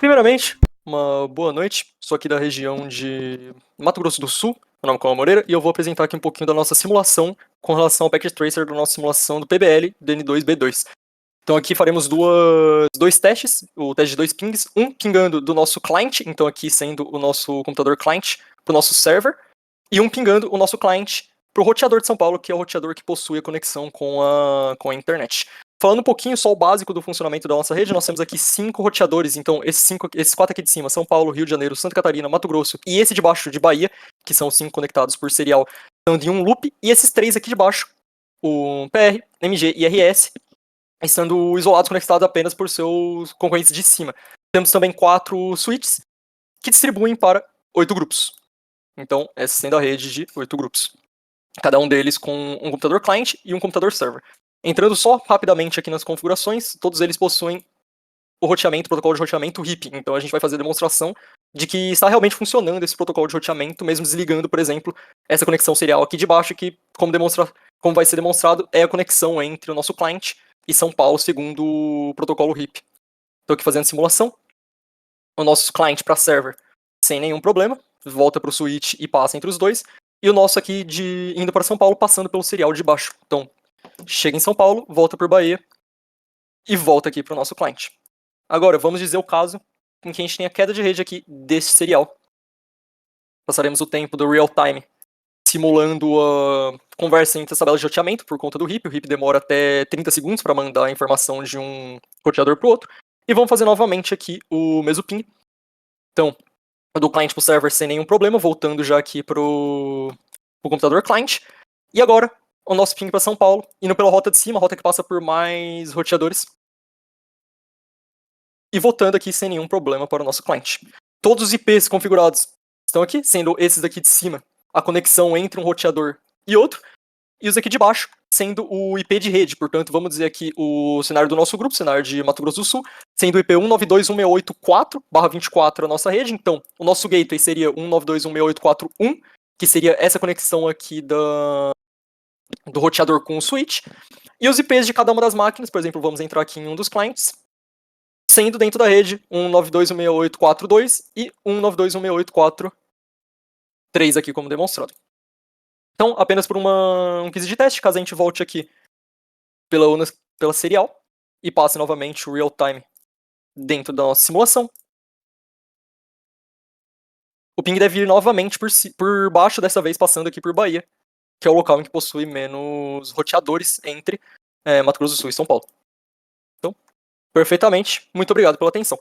Primeiramente, uma boa noite. Sou aqui da região de Mato Grosso do Sul, meu nome é Cauã Moreira, e eu vou apresentar aqui um pouquinho da nossa simulação com relação ao Packet Tracer da nossa simulação do PBL do N2B2. Então aqui faremos dois testes, o teste de dois pings, um pingando do nosso client, então aqui sendo o nosso computador client para o nosso server, e um pingando o nosso client para o roteador de São Paulo, que é o roteador que possui a conexão com a internet. Falando um pouquinho só o básico do funcionamento da nossa rede, nós temos aqui 5 roteadores, então esses 4 aqui de cima, São Paulo, Rio de Janeiro, Santa Catarina, Mato Grosso, e esse de baixo de Bahia, que são os 5 conectados por serial, estando em um loop, e esses 3 aqui de baixo, o PR, MG e RS, estando isolados, conectados apenas por seus concorrentes de cima. Temos também 4 switches, que distribuem para 8 grupos. Então, essa sendo a rede de 8 grupos. Cada um deles com um computador client e um computador server. Entrando só rapidamente aqui nas configurações, todos eles possuem o roteamento, o protocolo de roteamento RIP. Então a gente vai fazer a demonstração de que está realmente funcionando esse protocolo de roteamento, mesmo desligando, por exemplo, essa conexão serial aqui de baixo, que, como vai ser demonstrado, é a conexão entre o nosso client e São Paulo, segundo o protocolo RIP. Estou aqui fazendo a simulação. O nosso client para server, sem nenhum problema, volta para o switch e passa entre os dois. E o nosso aqui indo para São Paulo, passando pelo serial de baixo. Então, chega em São Paulo, volta por Bahia e volta aqui para o nosso cliente. Agora, vamos dizer o caso em que a gente tem a queda de rede aqui desse serial. Passaremos o tempo do real time simulando a conversa entre as tabelas de roteamento por conta do RIP. O RIP demora até 30 segundos para mandar a informação de um roteador para o outro. E vamos fazer novamente aqui o mesmo ping. Então, do cliente para o server sem nenhum problema, voltando já aqui para o computador client. E agora, o nosso ping para São Paulo, indo pela rota de cima, a rota que passa por mais roteadores. E voltando aqui sem nenhum problema para o nosso cliente. Todos os IPs configurados estão aqui, sendo esses daqui de cima a conexão entre um roteador e outro, e os aqui de baixo sendo o IP de rede. Portanto, vamos dizer aqui o cenário do nosso grupo, cenário de Mato Grosso do Sul, sendo o IP 192.168.4/24 a nossa rede. Então, o nosso gateway seria 192.168.4.1, que seria essa conexão aqui do roteador com o switch. E os IPs de cada uma das máquinas, por exemplo, vamos entrar aqui em um dos clientes, sendo dentro da rede 192.168.4.2 e 192.168.4.3 aqui como demonstrado. Então, apenas por um quiz de teste, caso a gente volte aqui pela serial e passe novamente o real time dentro da nossa simulação, o ping deve ir novamente por baixo, dessa vez passando aqui por Bahia, que é o local em que possui menos roteadores entre Mato Grosso do Sul e São Paulo. Então, perfeitamente. Muito obrigado pela atenção.